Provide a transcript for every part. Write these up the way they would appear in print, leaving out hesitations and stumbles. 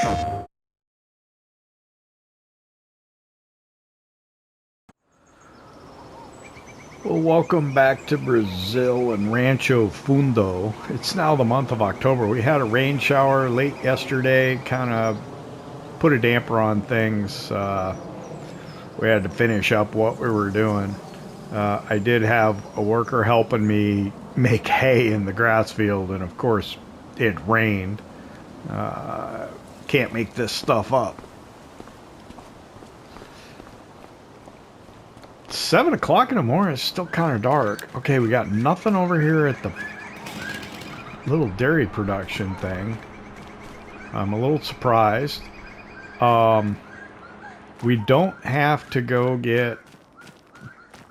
Well, welcome back to Brazil and Rancho Fundo. It's now the month of October. We had a rain shower late yesterday, kind of put a damper on things. We had to finish up what we were doing. I did have a worker helping me make hay in the grass field, and of course, it rained. Can't make this stuff up. 7 o'clock in the morning. It's still kind of dark. Okay, we got nothing over here at the little dairy production thing. I'm a little surprised. We don't have to go get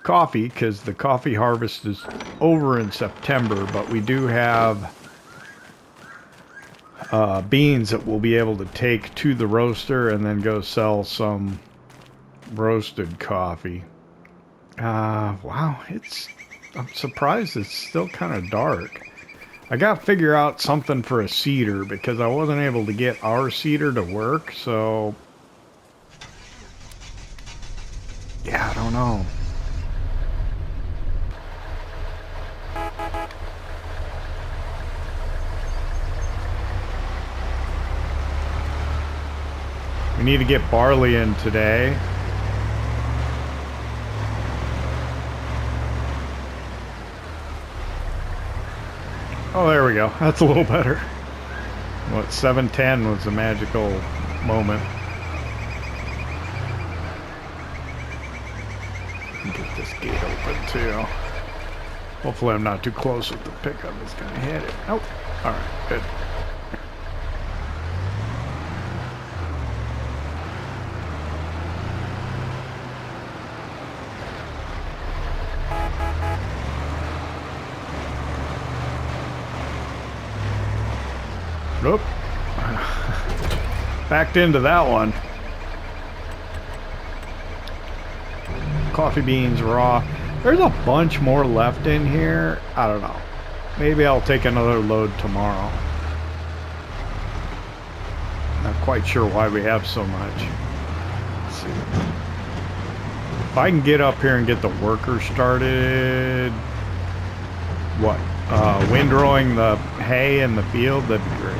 coffee because the coffee harvest is over in September, but we do have beans that we'll be able to take to the roaster and then go sell some roasted coffee. Wow, I'm surprised it's still kind of dark. I got to figure out something for a seeder because I wasn't able to get our seeder to work, so yeah, I don't know. We need to get barley in today. Oh, there we go. That's a little better. What, 7:10 was the magical moment. Get this gate open too. Hopefully I'm not too close with the pickup. It's gonna hit it. Nope. Alright, good. Nope. Backed into that one. Coffee beans raw. There's a bunch more left in here. I don't know. Maybe I'll take another load tomorrow. Not quite sure why we have so much. Let's see. If I can get up here and get the worker started. What? Windrowing the hay in the field, that'd be great.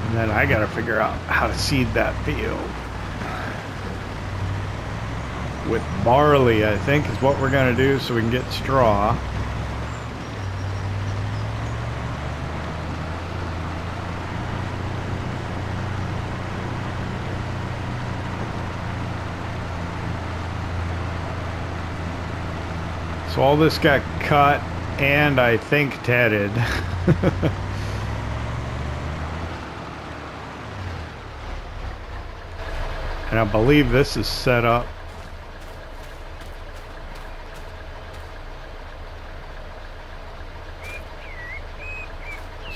And then I gotta figure out how to seed that field. With barley, I think, is what we're going to do so we can get straw. So all this got cut and I think tedded. And I believe this is set up.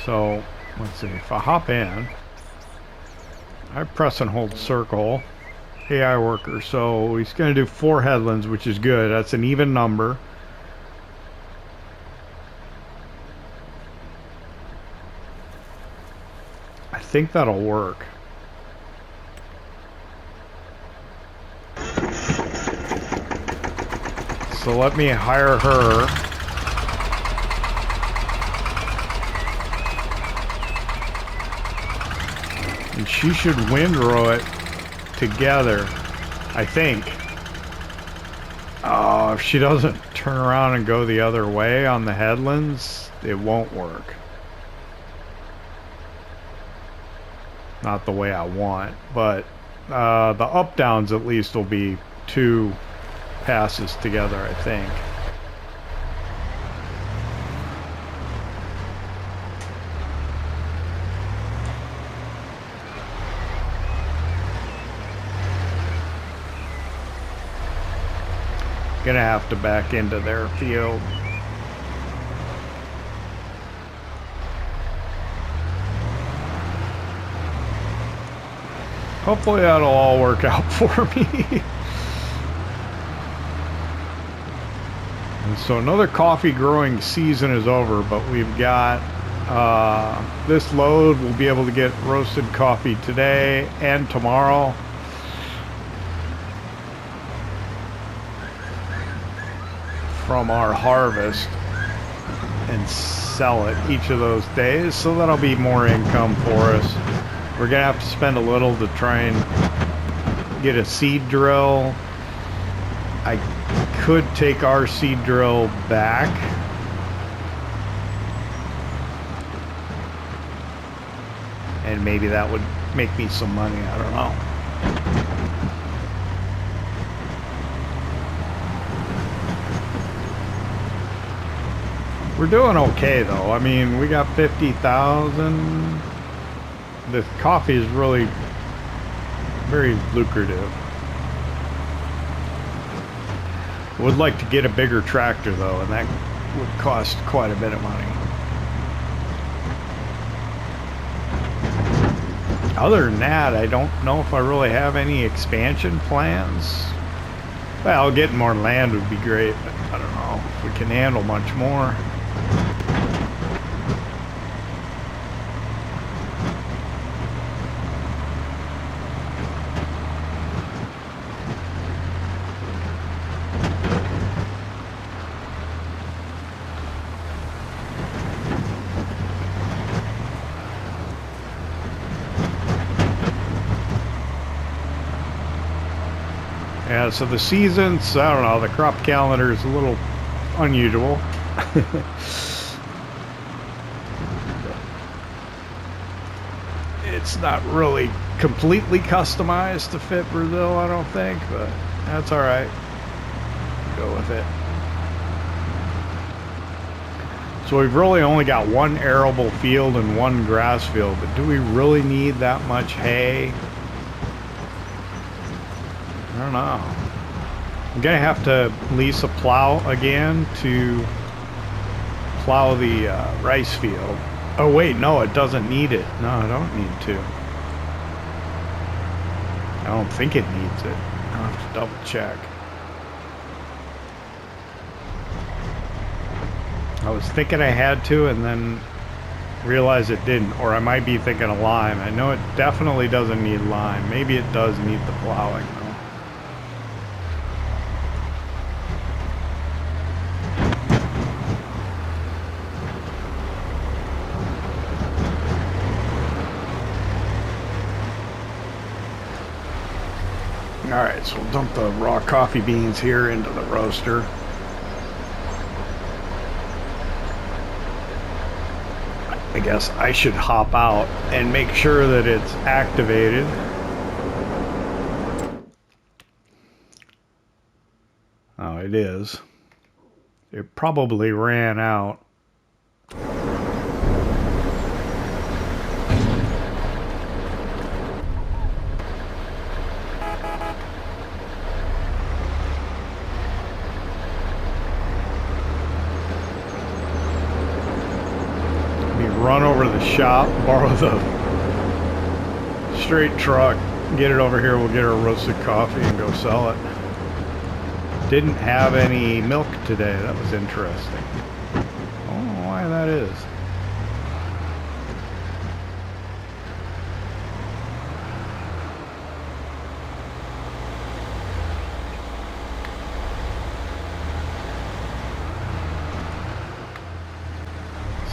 So, let's see, if I hop in, I press and hold circle, AI worker, so he's going to do 4 headlands, which is good. That's an even number. I think that'll work. So let me hire her. And she should windrow it together, I think. If she doesn't turn around and go the other way on the headlands, it won't work. Not the way I want, but the up-downs at least will be 2 passes together, I think. Gonna have to back into their field. Hopefully that'll all work out for me. And so another coffee growing season is over, but we've got this load. We'll be able to get roasted coffee today and tomorrow. From our harvest and sell it each of those days, so that'll be more income for us. We're gonna have to spend a little to try and get a seed drill. I could take our seed drill back. And maybe that would make me some money, I don't know. We're doing okay though. I mean, we got 50,000. The coffee is really very lucrative. Would like to get a bigger tractor though, and that would cost quite a bit of money. Other than that, I don't know if I really have any expansion plans. Well, getting more land would be great, but I don't know if we can handle much more. Yeah, so the seasons, I don't know, the crop calendar is a little unusual. It's not really completely customized to fit Brazil, I don't think, but that's all right. Go with it. So we've really only got one arable field and one grass field, but do we really need that much hay? I don't know. I'm gonna have to lease a plow again to plow the rice field. Oh wait, no, it doesn't need it. No, I don't need to. I don't think it needs it. I'll have to double check. I was thinking I had to and then realized it didn't, or I might be thinking of lime. I know it definitely doesn't need lime. Maybe it does need the plowing though. Alright, so we'll dump the raw coffee beans here into the roaster. I guess I should hop out and make sure that it's activated. Oh, it is. It probably ran out. Run over to the shop, borrow the straight truck, get it over here, we'll get our roasted coffee and go sell it. Didn't have any milk today, that was interesting. I don't know why that is.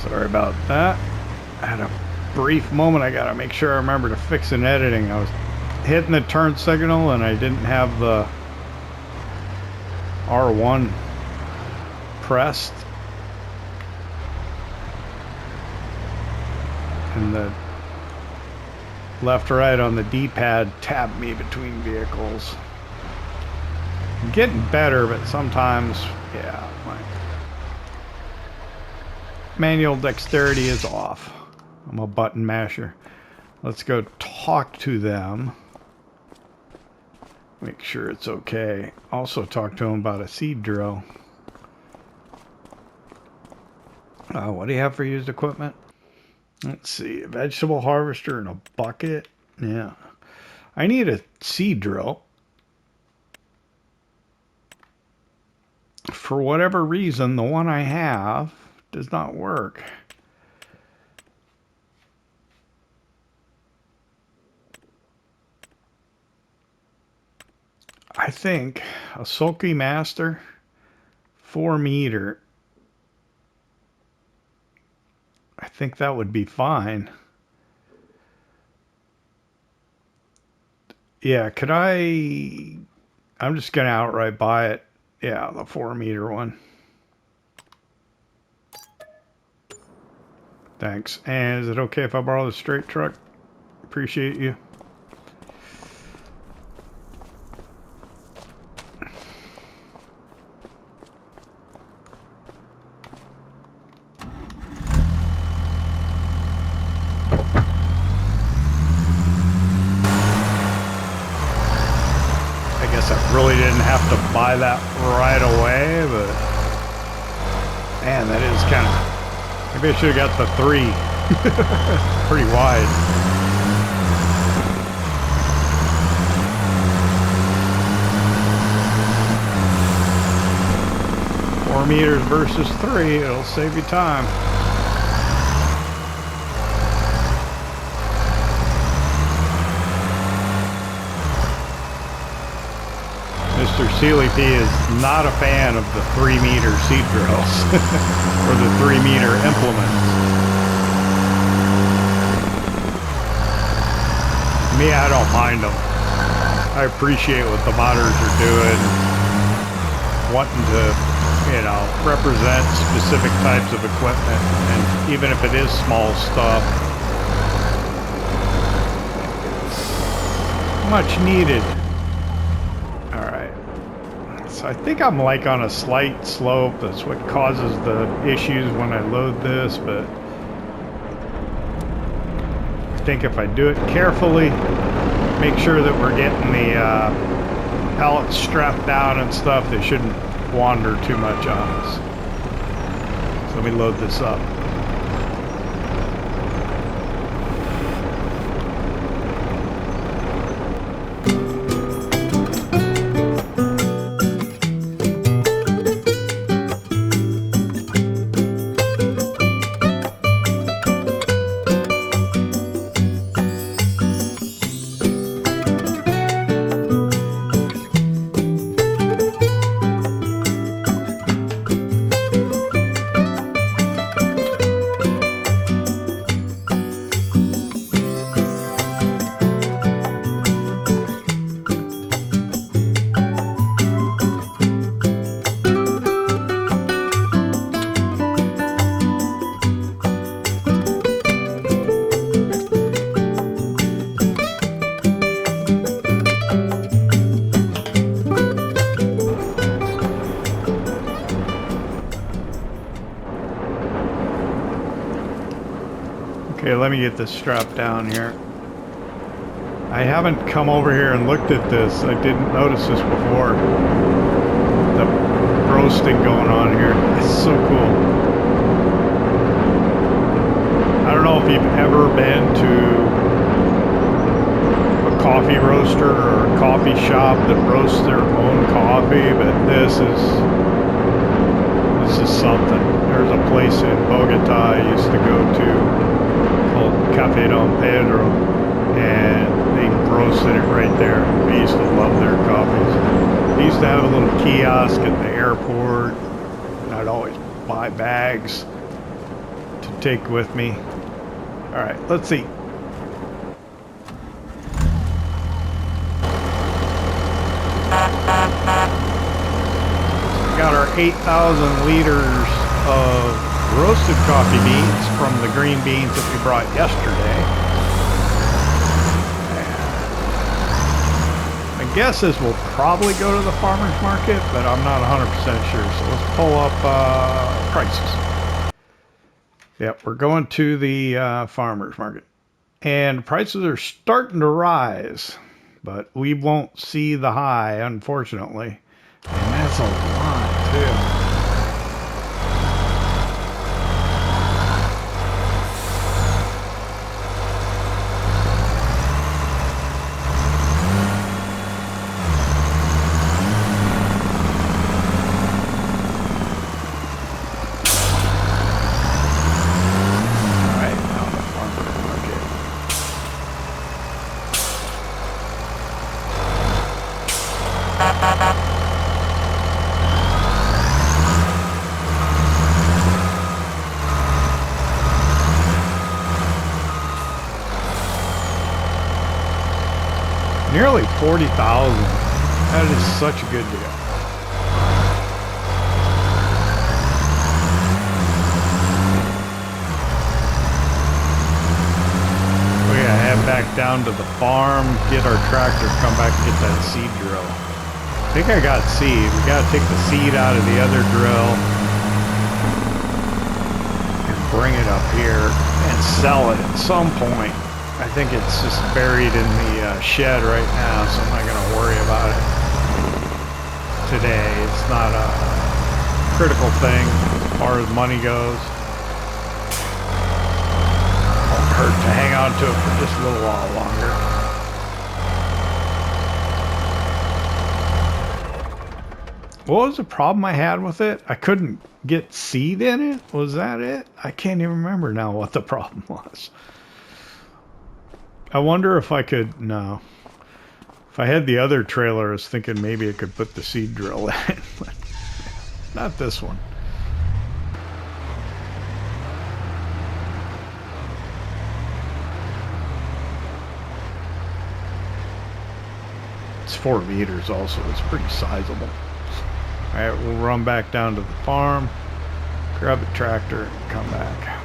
Sorry about that. I had a brief moment. I gotta make sure I remember to fix an editing. I was hitting the turn signal and I didn't have the R1 pressed. And the left right on the D-pad tabbed me between vehicles. I'm getting better, but sometimes, yeah, my manual dexterity is off. I'm a button masher. Let's go talk to them. Make sure it's okay. Also talk to them about a seed drill. What do you have for used equipment? Let's see. A vegetable harvester and a bucket. Yeah. I need a seed drill. For whatever reason, the one I have does not work. I think a Sulky Master 4-meter. I think that would be fine. Yeah, could I'm just going to outright buy it. Yeah, the 4-meter one. Thanks. And is it okay if I borrow the straight truck? Appreciate you. Really didn't have to buy that right away, but man, that is kind of, maybe I should have got the 3. Pretty wide. Four meters versus 3, it'll save you time. Mr. Sealy P is not a fan of the 3-meter seed drills or the 3-meter implements. Me, I don't mind them. I appreciate what the modders are doing, wanting to, you know, represent specific types of equipment, and even if it is small stuff, much needed. So I think I'm like on a slight slope. That's what causes the issues when I load this, but I think if I do it carefully, make sure that we're getting the pallets strapped down and stuff, they shouldn't wander too much on us. So let me load this up. Okay, let me get this strap down here. I haven't come over here and looked at this. I didn't notice this before. The roasting going on here. It's so cool. I don't know if you've ever been to a coffee roaster or a coffee shop that roasts their own coffee, but this is something. There's a place in Bogota I used to go to called Café Don Pedro, and they roasted it right there. I used to love their coffees. They used to have a little kiosk at the airport, and I'd always buy bags to take with me. All right, let's see. We got our 8,000 liters of roasted coffee beans from the green beans that we brought yesterday. And my guess is we'll probably go to the farmer's market, but I'm not 100% sure. So let's pull up prices. Yep, we're going to the farmer's market. And prices are starting to rise, but we won't see the high, unfortunately. And that's a lot, too. Nearly 40,000. That is such a good deal. We're gonna head back down to the farm, get our tractor, come back and get that seed drill. I think I got seed. We gotta take the seed out of the other drill and bring it up here and sell it at some point. I think it's just buried in the shed right now, so I'm not going to worry about it today. It's not a critical thing as far as money goes. Won't hurt to hang on to it for just a little while longer. What was the problem I had with it? I couldn't get seed in it? Was that it? I can't even remember now what the problem was. I wonder if I could, no. If I had the other trailer, I was thinking maybe I could put the seed drill in, but not this one. It's 4 meters also, it's pretty sizable. Alright, we'll run back down to the farm, grab the tractor, and come back.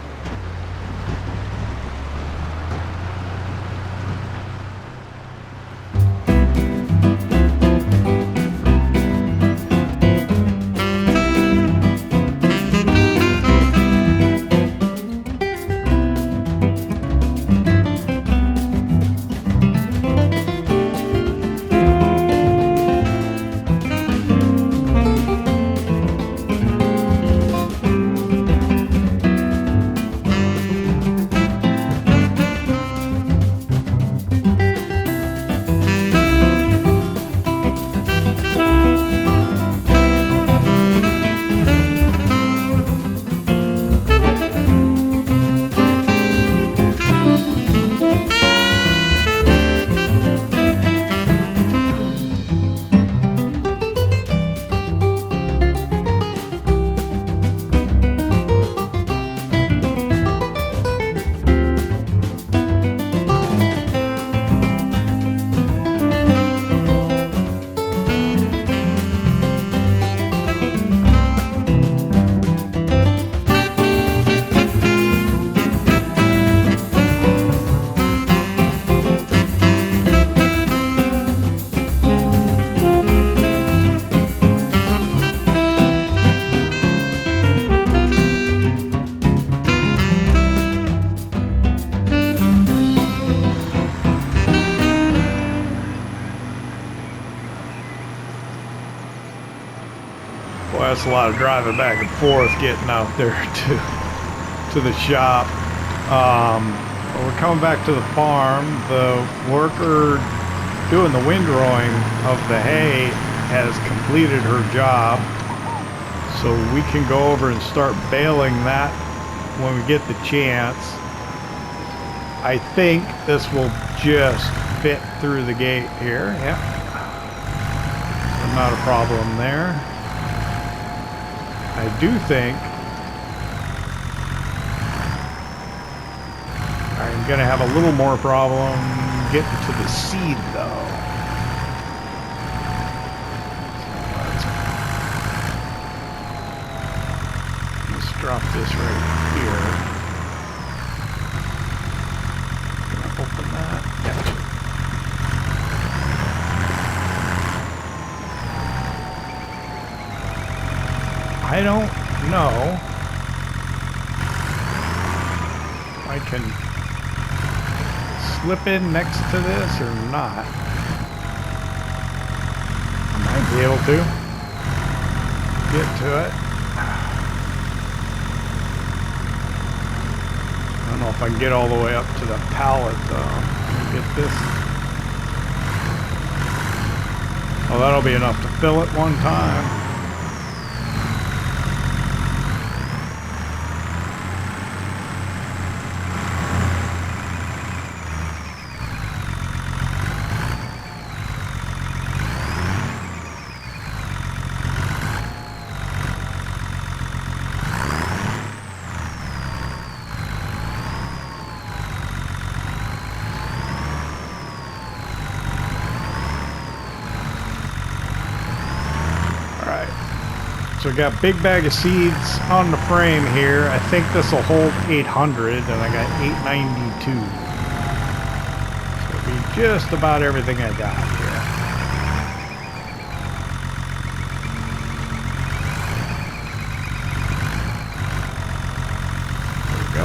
That's a lot of driving back and forth getting out there to the shop. We're coming back to the farm. The worker doing the windrowing of the hay has completed her job, so we can go over and start baling that when we get the chance. I think this will just fit through the gate here. Yep, so not a problem there. I do think I'm going to have a little more problem getting to the seed, though. Let's drop this right here. Can I open that? Yeah. I don't know. I can slip in next to this or not. I might be able to get to it. I don't know if I can get all the way up to the pallet though. Get this. Oh, that'll be enough to fill it one time. So we got big bag of seeds on the frame here. I think this will hold 800, and I got 892. So it'll be just about everything I got here. There we go.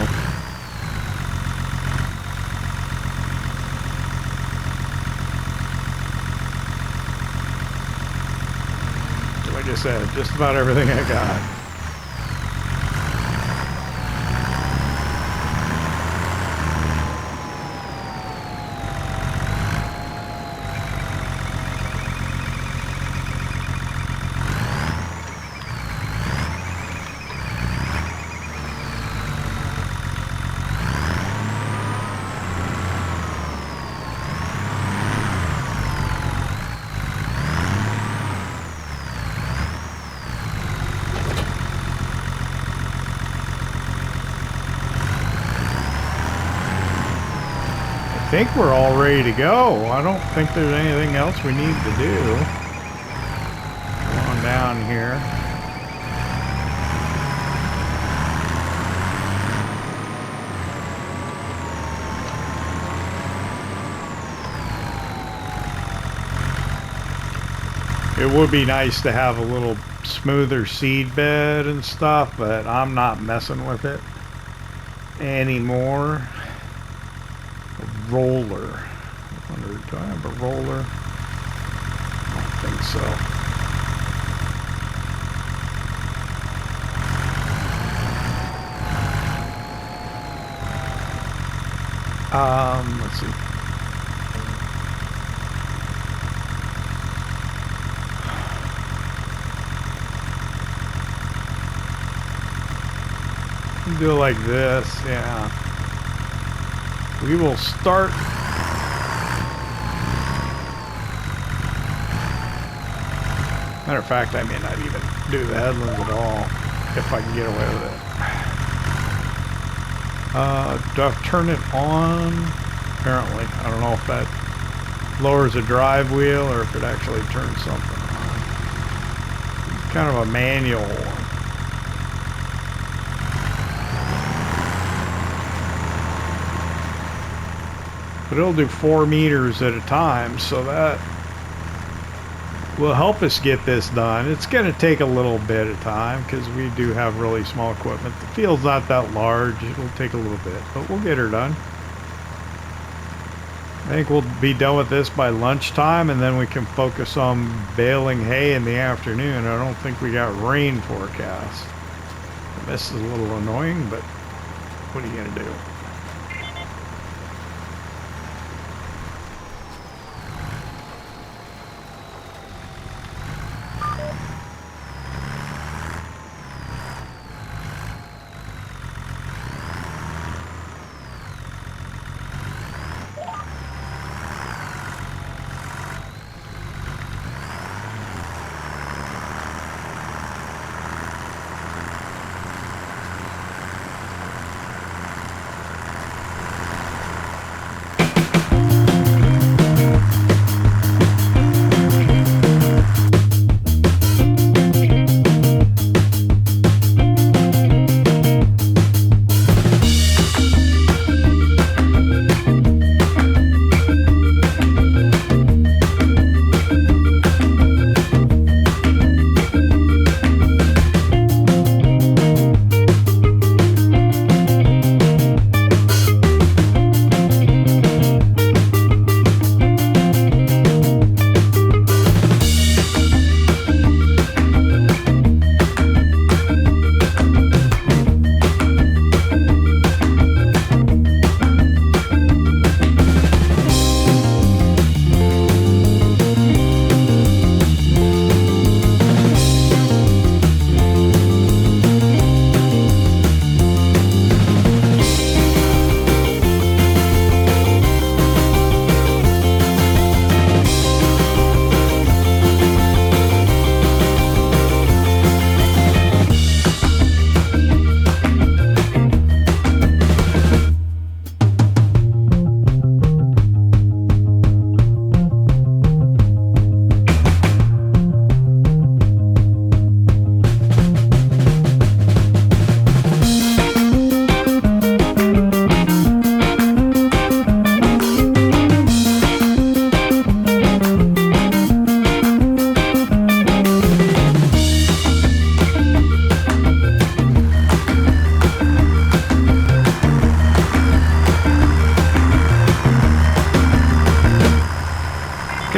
Like I said, just about everything I got. I think we're all ready to go. I don't think there's anything else we need to do. Go on down here. It would be nice to have a little smoother seed bed and stuff, but I'm not messing with it anymore. Roller. I wonder, do I have a roller? I don't think so. Let's see. Do it like this, yeah. We will start. Matter of fact, I may not even do the headlands at all if I can get away with it. Do I have to turn it on? Apparently. I don't know if that lowers a drive wheel or if it actually turns something on. It's kind of a manual one. But it'll do 4 meters at a time, so that will help us get this done. It's going to take a little bit of time because we do have really small equipment. The field's not that large. It'll take a little bit, but we'll get her done. I think we'll be done with this by lunchtime, and then we can focus on baling hay in the afternoon. I don't think we got rain forecast. This is a little annoying, but what are you going to do?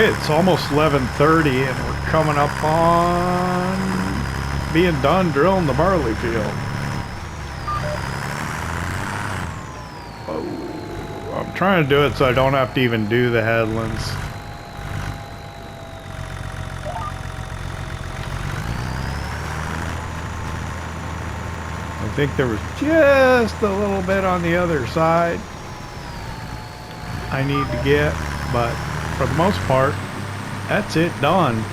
Okay, it's almost 11:30 and we're coming up on being done drilling the barley field. Oh, I'm trying to do it so I don't have to even do the headlands. I think there was just a little bit on the other side I need to get, but for the most part, that's it done.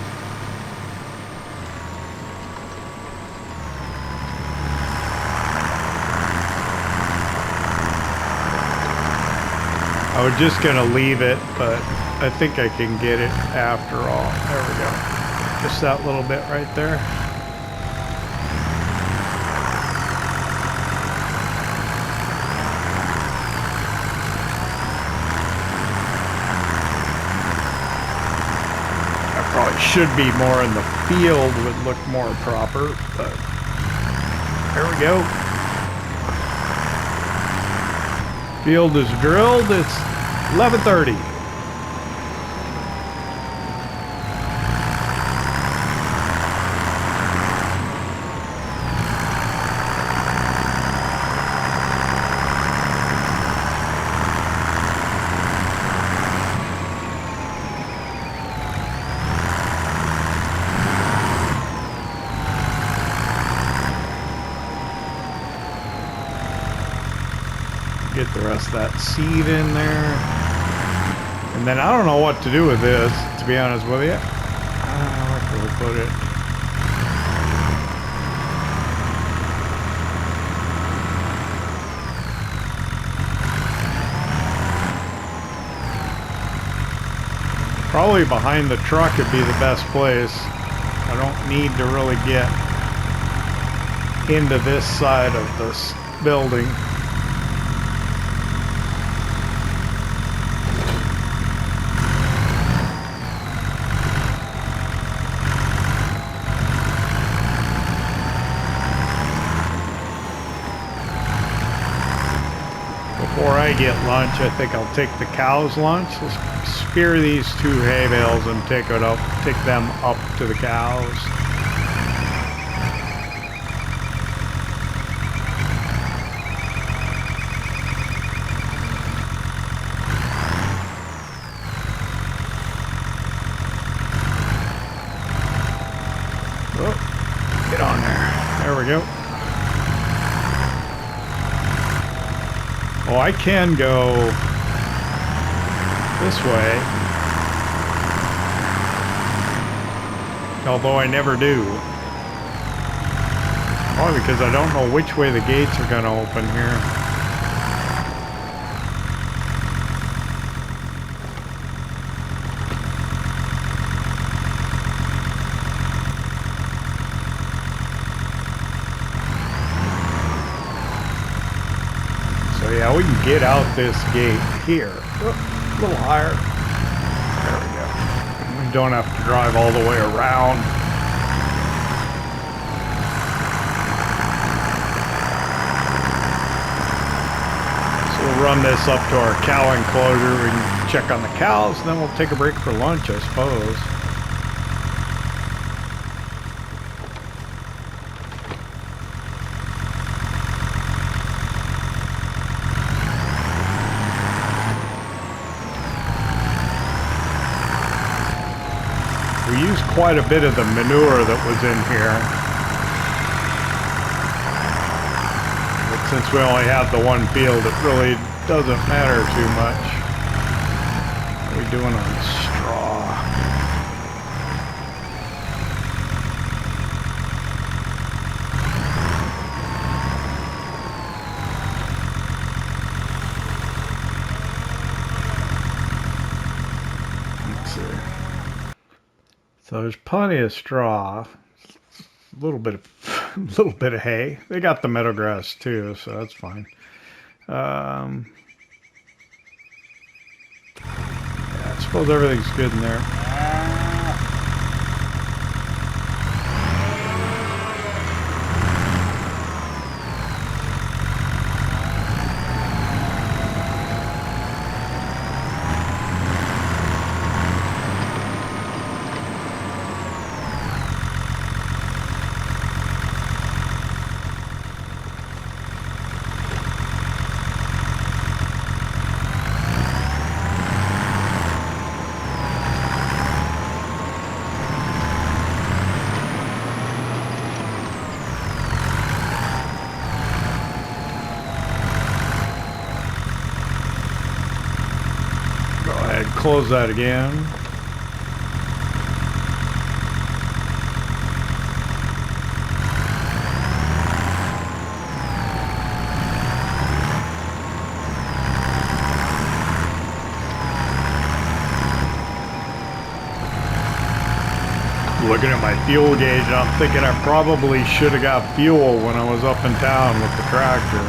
I was just gonna leave it, but I think I can get it after all. There we go. Just that little bit right there. Should be more in the field, would look more proper, but there we go. Field is drilled. It's 11:30. Get the rest of that seed in there. And then I don't know what to do with this, to be honest with you. Where can we put it? Probably behind the truck would be the best place. I don't need to really get into this side of this building. Before I get lunch, I think I'll take the cows' lunch. Let's spear these 2 hay bales and take them up to the cows. Oh, get on there. There we go. Oh, I can go this way, although I never do. Probably because I don't know which way the gates are going to open here. Yeah, we can get out this gate here. Oh, a little higher. There we go. We don't have to drive all the way around. So we'll run this up to our cow enclosure. We can check on the cows, and then we'll take a break for lunch, I suppose. We used quite a bit of the manure that was in here. But since we only have the one field, it really doesn't matter too much. What are we doing on straw? Let's see. So there's plenty of straw, a little bit of hay. They got the meadow grass too, so that's fine. Yeah, I suppose everything's good in there. and close that again. Looking at my fuel gauge, and I'm thinking I probably should have got fuel when I was up in town with the tractor.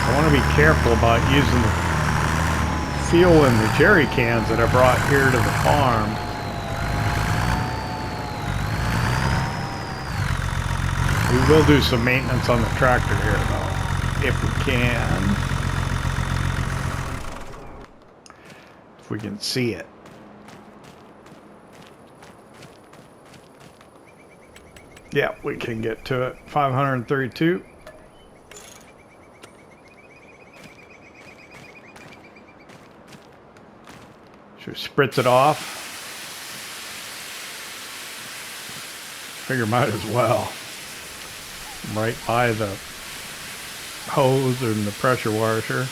I want to be careful about using the fuel in the jerry cans that I brought here to the farm. We will do some maintenance on the tractor here, though, if we can. If we can see it. Yeah, we can get to it. 532. Should spritz it off. Figure might as well. Right by the hose and the pressure washer.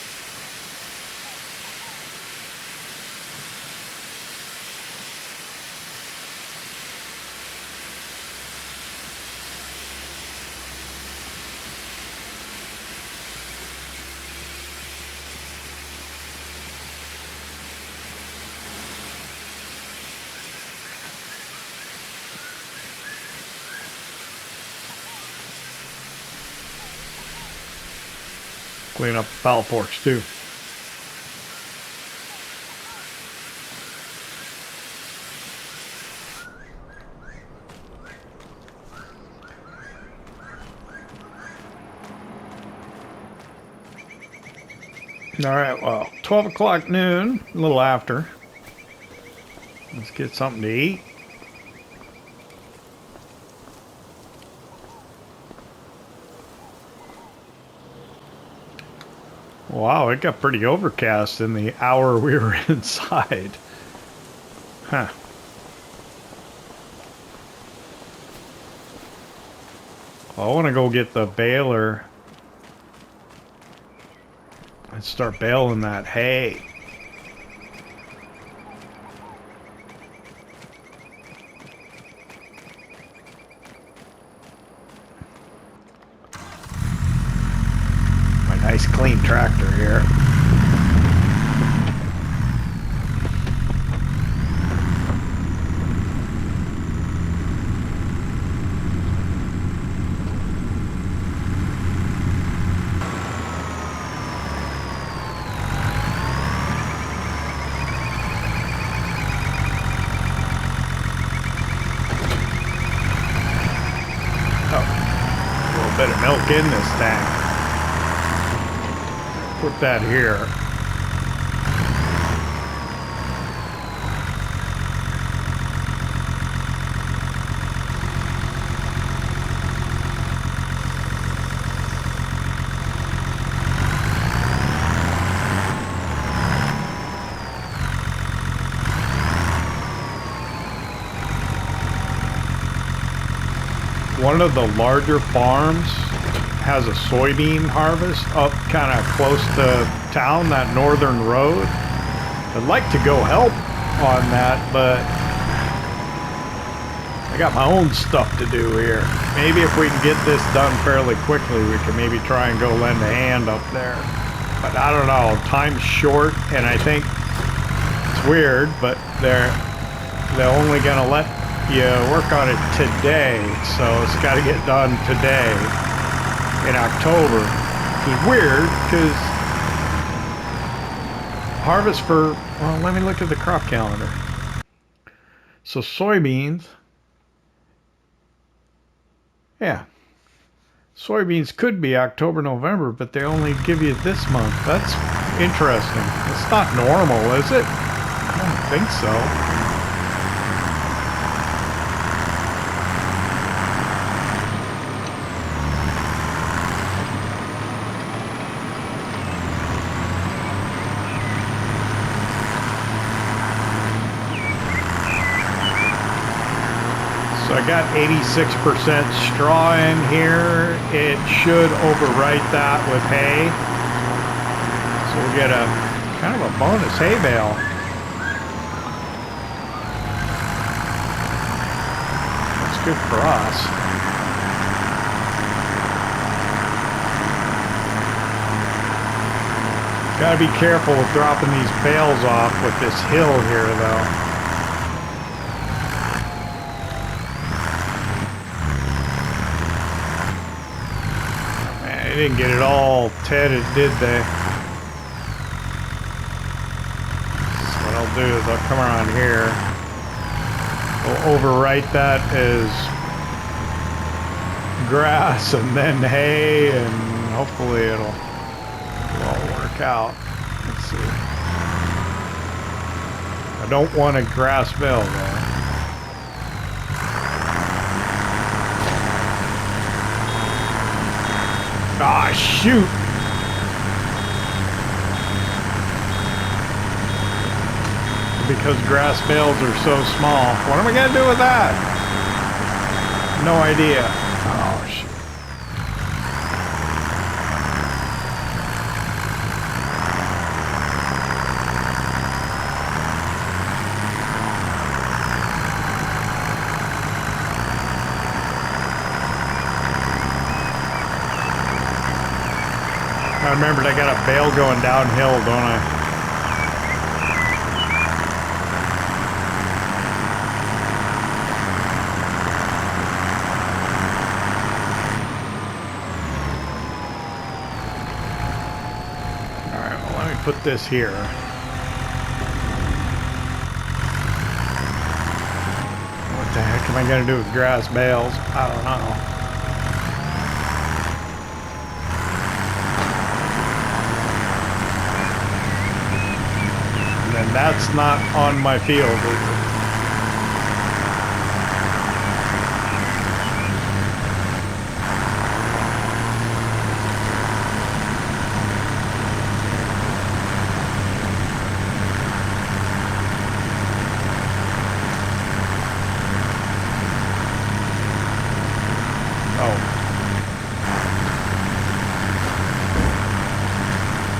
Clean up the foul forks too. All right, well, 12 o'clock noon, a little after. Let's get something to eat. Wow, it got pretty overcast in the hour we were inside. Huh. Well, I want to go get the baler and start baling that hay. Nice clean tractor here. Oh, a little bit of milk in this tank. Put that here. One of the larger farms has a soybean harvest up kind of close to town, that northern road. I'd like to go help on that, but I got my own stuff to do here. Maybe if we can get this done fairly quickly, we can maybe try and go lend a hand up there. But I don't know, time's short, and I think it's weird, but they're only gonna let you work on it today, so it's got to get done today. In October, which is weird because harvest for, well, let me look at the crop calendar. So soybeans, yeah, soybeans could be October, November, but they only give you this month. That's interesting. It's not normal, is it? I don't think so. I got 86% straw in here. It should overwrite that with hay. So we'll get a kind of a bonus hay bale. That's good for us. Gotta be careful with dropping these bales off with this hill here, though. Man, they didn't get it all tedded, did they? So what I'll do is I'll come around here. We'll overwrite that as grass and then hay, and hopefully it'll all work out. Let's see. I don't want a grass bale though. Ah, shoot! Because grass bales are so small. What am I gonna do with that? No idea. Oh, shoot. I remembered I got a bale going downhill, don't I? Alright, well, let me put this here. What the heck am I going to do with grass bales? I don't know. And that's not on my field, is it? Oh.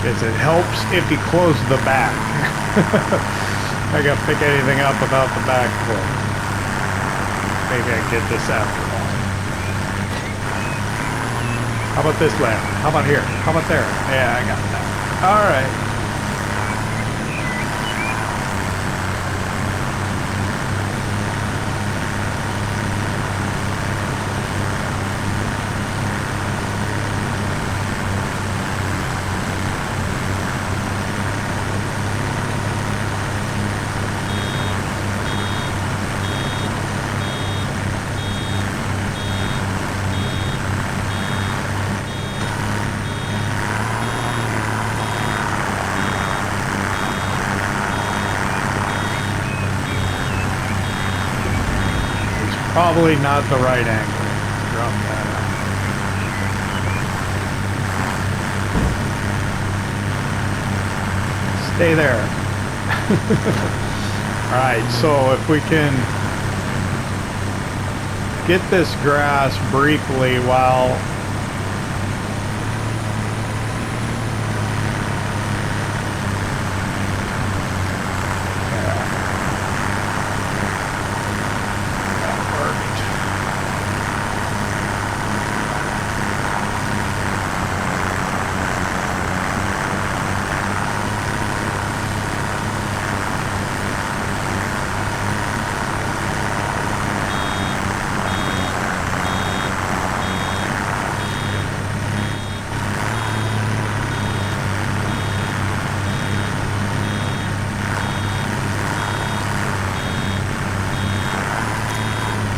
Yes, it helps if you close the back. I gotta pick anything up without the back foot. Maybe I get this after all. How about this land? How about here? How about there? Yeah, I got that. Alright. Probably not the right angle. Drop that out. Stay there. Alright, so if we can get this grass briefly while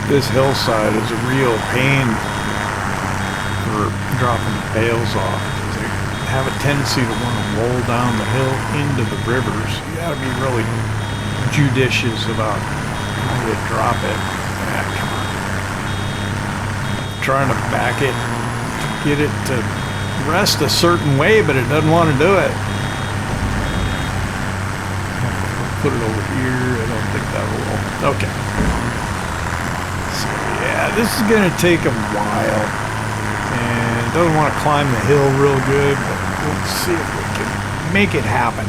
this hillside is a real pain for dropping the bales off. They have a tendency to want to roll down the hill into the rivers. You got to be really judicious about how you drop it. Yeah, come on. Trying to back it, get it to rest a certain way, but it doesn't want to do it. Put it over here. I don't think that will. Okay. Yeah, this is going to take a while, and doesn't want to climb the hill real good, but we'll see if we can make it happen.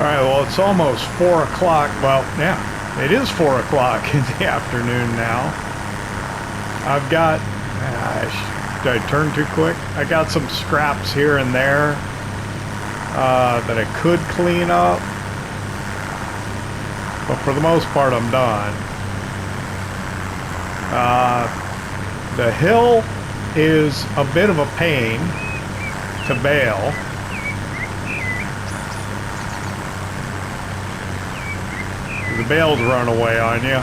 Alright, well, it's almost 4 o'clock. Well, yeah, it is 4 o'clock in the afternoon now. I've got... did I turn too quick? I got some scraps here and there that I could clean up. But for the most part, I'm done. The hill is a bit of a pain to bale. The bales run away on you.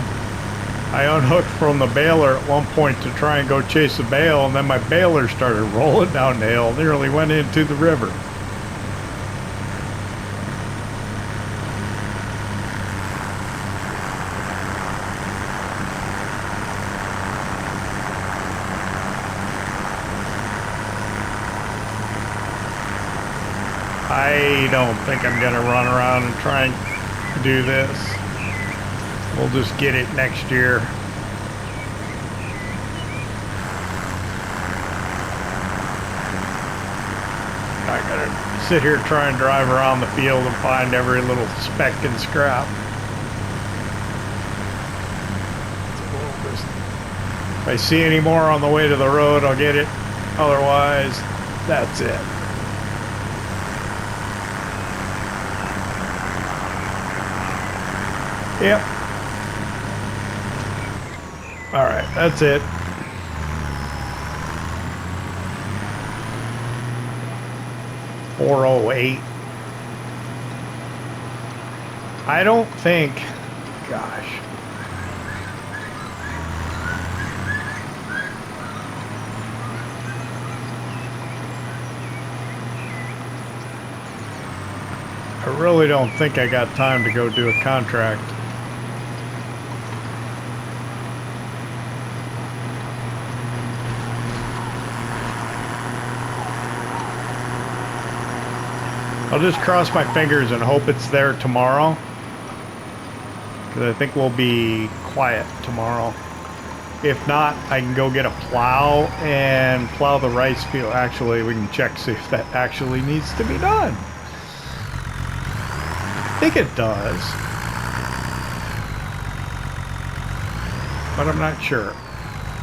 I unhooked from the baler at one point to try and go chase the bale, and then my baler started rolling down the hill, nearly went into the river. I don't think I'm gonna run around and try and do this. We'll just get it next year. I gotta sit here, try and drive around the field and find every little speck and scrap. If I see any more on the way to the road, I'll get it. Otherwise, that's it. Yep. All right, that's it. $408. I don't think, gosh. I really don't think I got time to go do a contract. I'll just cross my fingers and hope it's there tomorrow, because I think we'll be quiet tomorrow. If not, I can go get a plow and plow the rice field. Actually, we can check, see if that actually needs to be done. I think it does, but I'm not sure.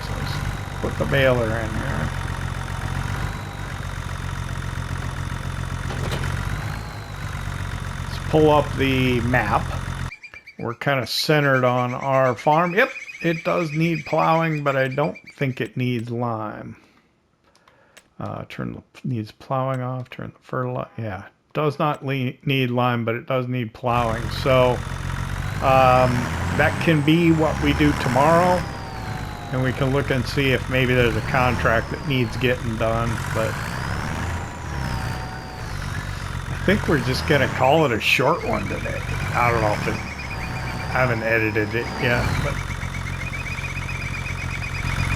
So let's put the baler in here. Pull up the map. We're kind of centered on our farm. Yep, it does need plowing, but I don't think it needs lime. Needs plowing off. Turn the fertilizer. Yeah, does not need lime, but it does need plowing. So that can be what we do tomorrow, and we can look and see if maybe there's a contract that needs getting done. But I think we're just gonna call it a short one today. I don't know if I haven't edited it yet, but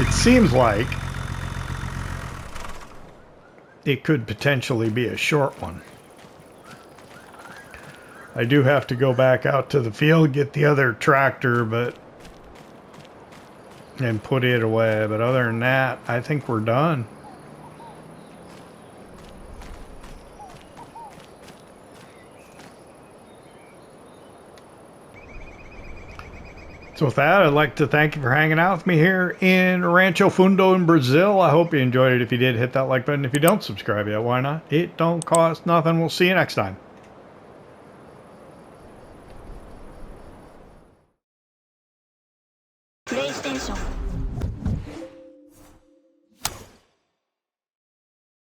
it seems like it could potentially be a short one. I do have to go back out to the field, get the other tractor, and put it away. But other than that, I think we're done. So with that, I'd like to thank you for hanging out with me here in Rancho Fundo in Brazil. I hope you enjoyed it. If you did, hit that like button. If you don't subscribe yet, why not? It don't cost nothing. We'll see you next time. PlayStation